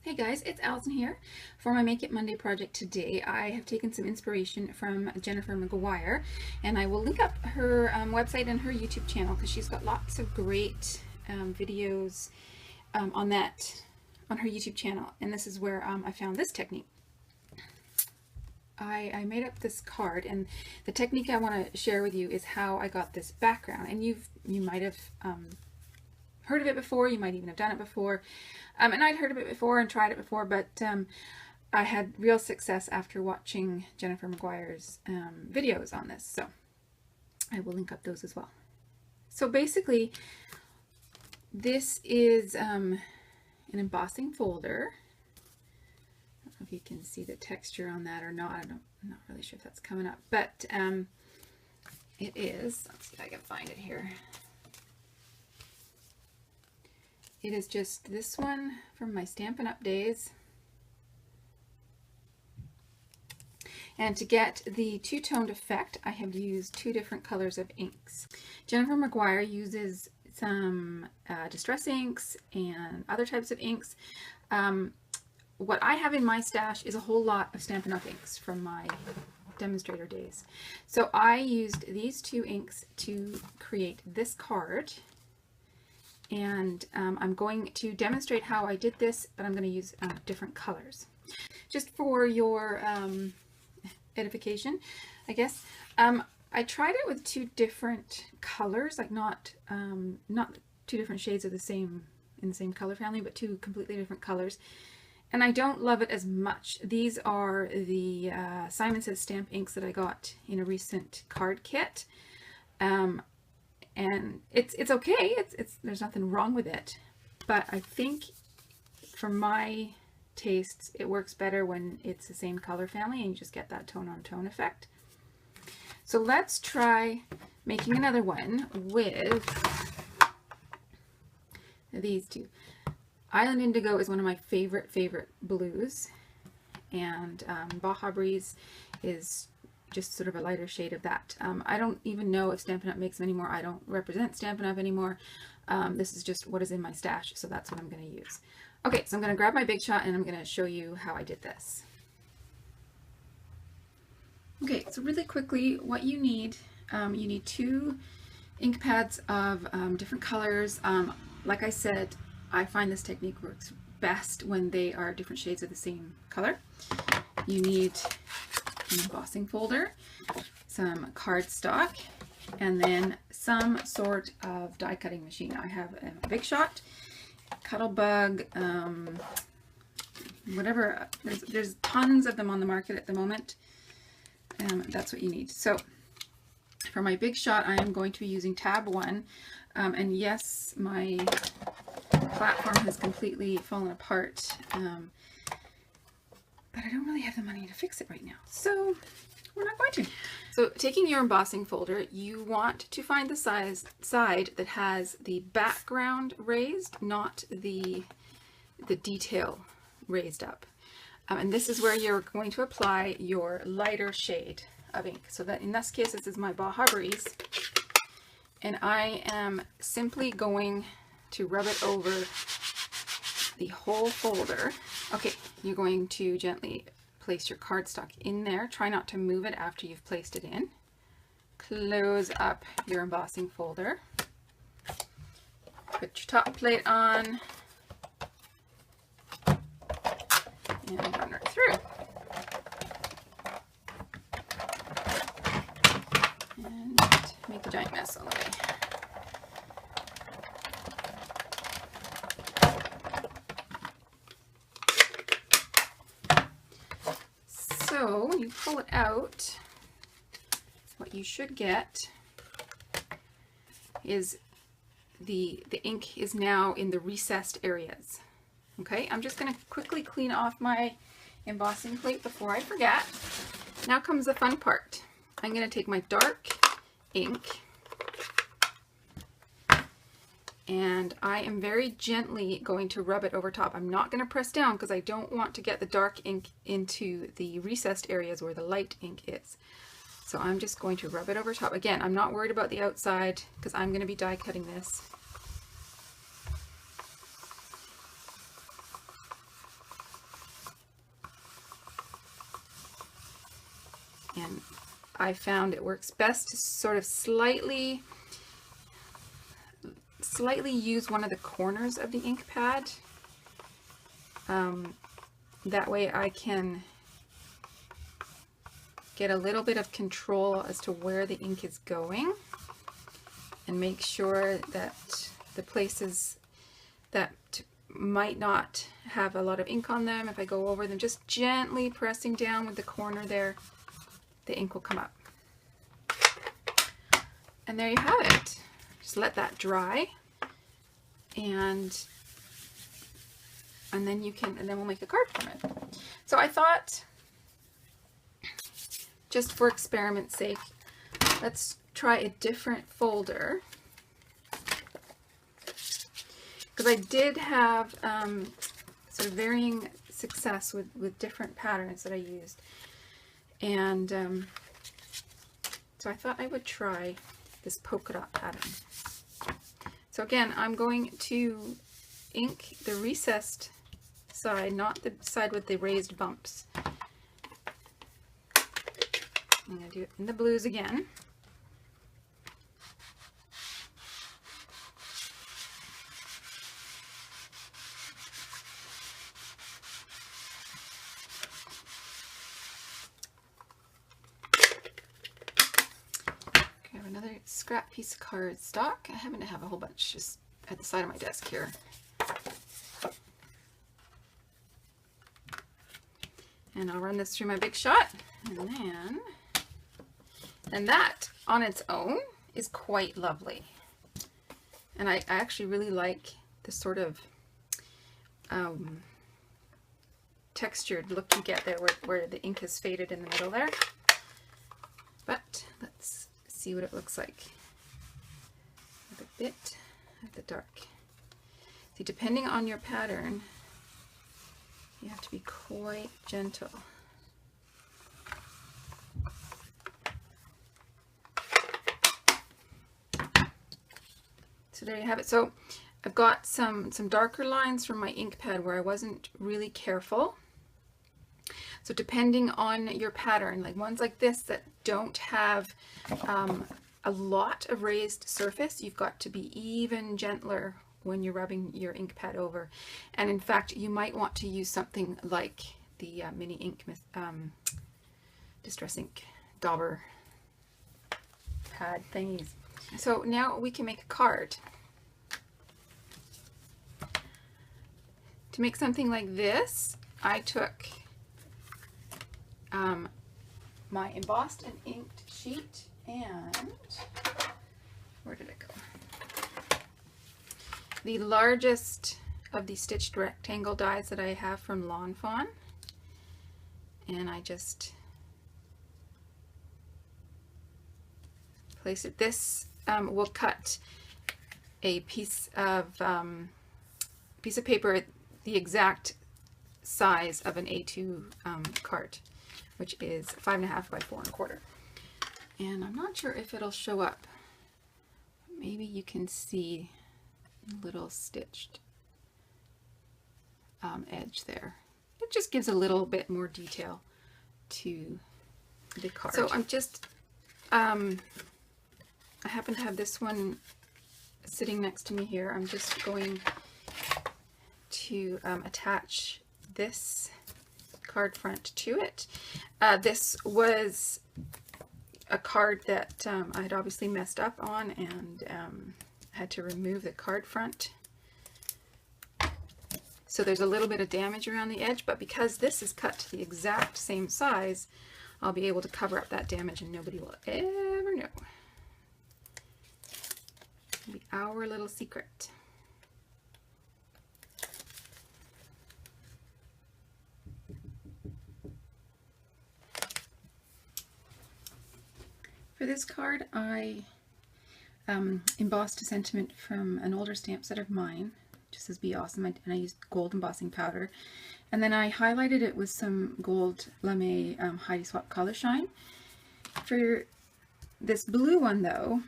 Hey guys, it's Allison here. For my Make It Monday project today, I have taken some inspiration from Jennifer McGuire, and I will link up her website and her YouTube channel because she's got lots of great videos on her YouTube channel. And this is where I found this technique. I made up this card, and the technique I want to share with you is how I got this background. And you might have heard of it before, you might even have done it before, and I'd heard of it before and tried it before, but I had real success after watching Jennifer McGuire's videos on this, so I will link up those as well. So basically, this is an embossing folder. I don't know if you can see the texture on that or not. I'm not really sure if that's coming up, but it is. Let's see if I can find it here. It is just this one from my Stampin' Up! Days. And to get the two-toned effect, I have used two different colors of inks. Jennifer McGuire uses some distress inks and other types of inks. What I have in my stash is a whole lot of Stampin' Up! Inks from my demonstrator days. So I used these two inks to create this card. And I'm going to demonstrate how I did this, but I'm going to use different colors. Just for your edification, I guess. I tried it with two different colors, like not two different shades of in the same color family, but two completely different colors. And I don't love it as much. These are the Simon Says Stamp inks that I got in a recent card kit. And it's okay, there's nothing wrong with it, but I think for my tastes it works better when it's the same color family and you just get that tone-on-tone effect. So let's try making another one with these two. Island Indigo is one of my favorite blues, and Baja Breeze is just sort of a lighter shade of that. I don't even know if Stampin' Up! Makes them anymore. I don't represent Stampin' Up! Anymore. This is just what is in my stash, so that's what I'm going to use. Okay, so I'm going to grab my Big Shot and I'm going to show you how I did this. Okay, so really quickly, what you need two ink pads of different colors. Like I said, I find this technique works best when they are different shades of the same color. You need an embossing folder, some cardstock, and then some sort of die cutting machine. I have a Big Shot, Cuttlebug, whatever. There's tons of them on the market at the moment. That's what you need. So for my Big Shot, I am going to be using tab 1. And yes, my platform has completely fallen apart. But I don't really have the money to fix it right now, so we're not going to. So taking your embossing folder, you want to find the side that has the background raised, not the detail raised up. And this is where you're going to apply your lighter shade of ink. So that in this case, this is my Baja Breeze, and I am simply going to rub it over the whole folder. Okay, you're going to gently place your cardstock in there. Try not to move it after you've placed it in. Close up your embossing folder. Put your top plate on and run it through. And make a giant mess on the way. So when you pull it out, what you should get is the ink is now in the recessed areas. Okay, I'm just going to quickly clean off my embossing plate before I forget. Now comes the fun part. I'm going to take my dark ink and I am very gently going to rub it over top. I'm not going to press down because I don't want to get the dark ink into the recessed areas where the light ink is. So I'm just going to rub it over top. Again, I'm not worried about the outside because I'm going to be die cutting this. I found it works best to sort of slightly use one of the corners of the ink pad. That way I can get a little bit of control as to where the ink is going and make sure that the places that might not have a lot of ink on them, if I go over them, just gently pressing down with the corner there, the ink will come up. And there you have it. Just let that dry, and then we'll make a card from it. So I thought, just for experiment's sake, let's try a different folder, because I did have sort of varying success with different patterns that I used, and so I thought I would try this polka dot pattern. So again, I'm going to ink the recessed side, not the side with the raised bumps. I'm going to do it in the blues again. Another scrap piece of cardstock. I happen to have a whole bunch just at the side of my desk here. And I'll run this through my Big Shot, and that on its own is quite lovely. And I actually really like the sort of textured look you get there where the ink is faded in the middle there. But let's see what it looks like with a bit of the dark. See, depending on your pattern, you have to be quite gentle. So there you have it. So I've got some darker lines from my ink pad where I wasn't really careful. So depending on your pattern, like ones like this that don't have a lot of raised surface, you've got to be even gentler when you're rubbing your ink pad over. And in fact, you might want to use something like the mini ink Distress Ink dauber pad thingies. So now we can make a card. To make something like this, I took my embossed and inked sheet, and where did it go? The largest of the stitched rectangle dies that I have from Lawn Fawn, and I just place it. This will cut a piece of paper the exact size of an A2 card, which is 5.5 by 4.25. And I'm not sure if it'll show up. Maybe you can see a little stitched edge there. It just gives a little bit more detail to the card. So I'm just, I happen to have this one sitting next to me here. I'm just going to attach this card front to it. This was a card that I had obviously messed up on, and had to remove the card front. So there's a little bit of damage around the edge, but because this is cut to the exact same size, I'll be able to cover up that damage and nobody will ever know. It'll be our little secret. For this card, I embossed a sentiment from an older stamp set of mine, just says "Be Awesome," and I used gold embossing powder, and then I highlighted it with some gold lame Heidi Swap Color Shine. For this blue one though,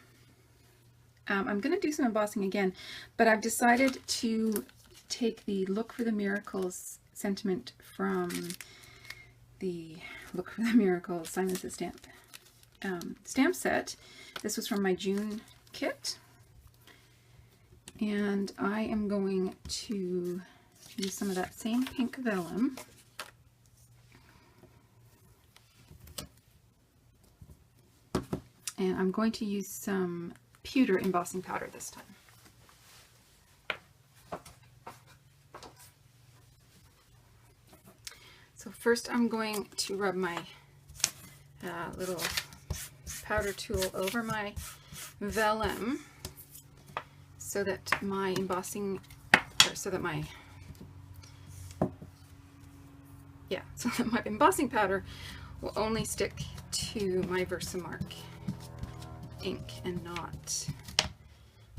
I'm going to do some embossing again, but I've decided to take the Look for the Miracles sentiment from the Look for the Miracles Simon Says stamp stamp set. This was from my June kit. And I am going to use some of that same pink vellum. And I'm going to use some pewter embossing powder this time. So first I'm going to rub my little powder tool over my vellum so that my embossing, so that my embossing powder will only stick to my Versamark ink and not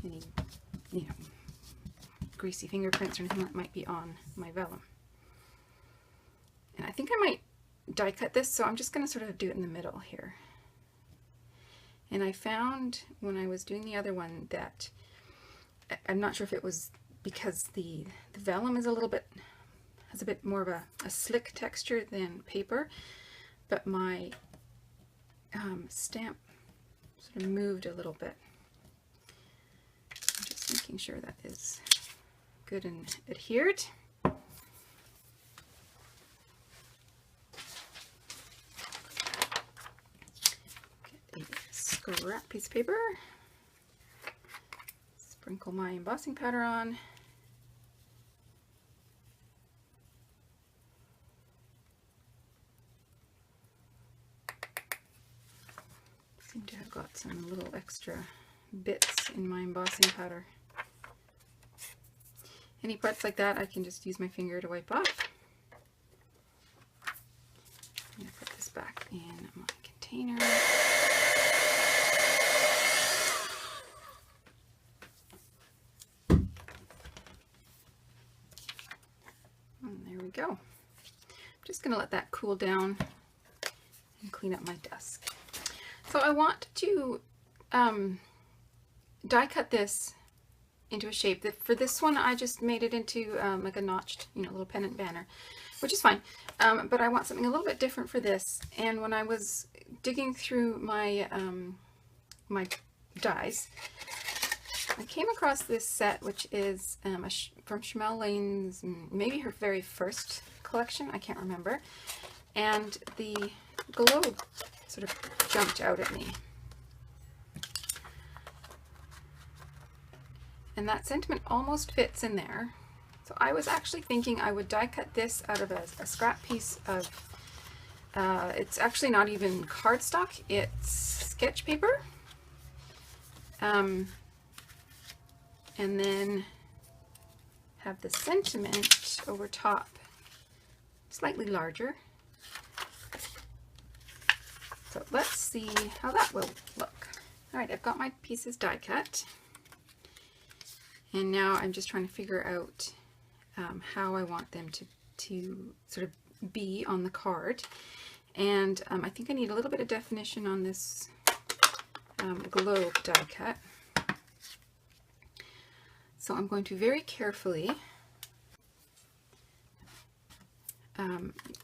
any, greasy fingerprints or anything that might be on my vellum. And I think I might die cut this, so I'm just going to sort of do it in the middle here. And I found when I was doing the other one that I'm not sure if it was because the vellum is has a bit more of a slick texture than paper, but my stamp sort of moved a little bit. I'm just making sure that is good and adhered. Get a scrap piece of paper, sprinkle my embossing powder on. Seem to have got some little extra bits in my embossing powder. Any parts like that I can just use my finger to wipe off. I'm going to put this back in my container. And there we go. I'm just going to let that cool down and clean up my desk. So I want to die cut this into a shape. For this one I just made it into like a notched, little pennant banner, which is fine. But I want something a little bit different for this. And when I was digging through my my dies, I came across this set, which is from Shimelle Lane's, maybe her very first collection, I can't remember. And the globe sort of jumped out at me. And that sentiment almost fits in there. So I was actually thinking I would die cut this out of a scrap piece of, it's actually not even cardstock, it's sketch paper. And then have the sentiment over top slightly larger. So let's see how that will look. All right, I've got my pieces die cut. And now I'm just trying to figure out how I want them to sort of be on the card. And I think I need a little bit of definition on this globe die cut. So I'm going to very carefully,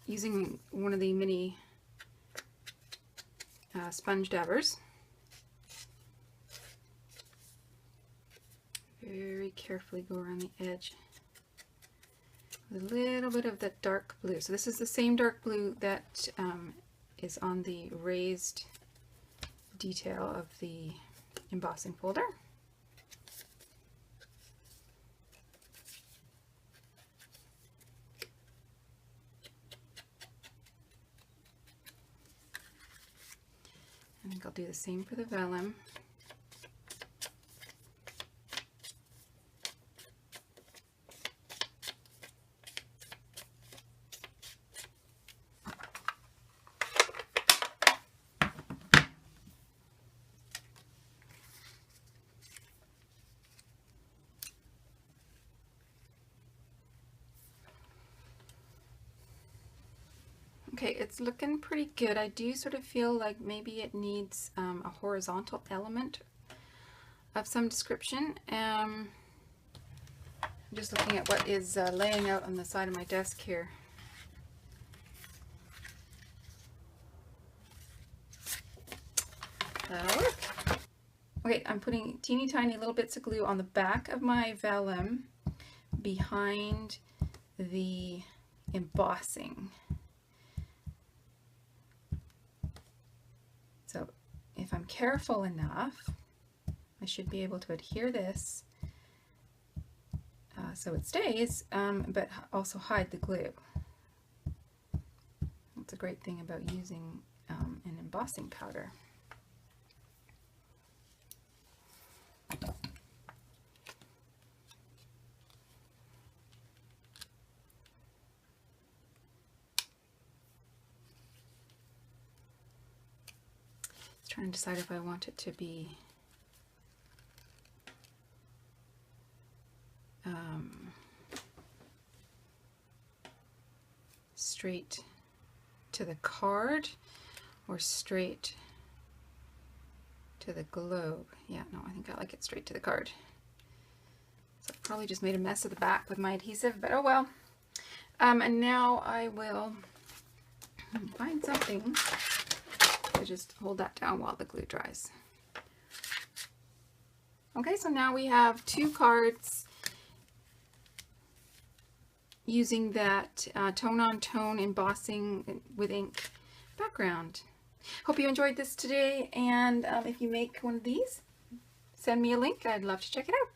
using one of the mini sponge dabbers, very carefully go around the edge with a little bit of that dark blue. So this is the same dark blue that is on the raised detail of the embossing folder. I think I'll do the same for the vellum. Okay, it's looking pretty good. I do sort of feel like maybe it needs a horizontal element of some description. I'm just looking at what is laying out on the side of my desk here. Okay, I'm putting teeny tiny little bits of glue on the back of my vellum behind the embossing. So if I'm careful enough, I should be able to adhere this so it stays, but also hide the glue. That's a great thing about using an embossing powder. Trying to decide if I want it to be straight to the card or straight to the globe. Yeah, no, I think I like it straight to the card. So I've probably just made a mess of the back with my adhesive, but oh well. And now I will find something to just hold that down while the glue dries. Okay, so now we have 2 cards using that tone-on-tone embossing with ink background. Hope you enjoyed this today, and if you make one of these, send me a link. I'd love to check it out.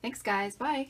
Thanks guys, bye.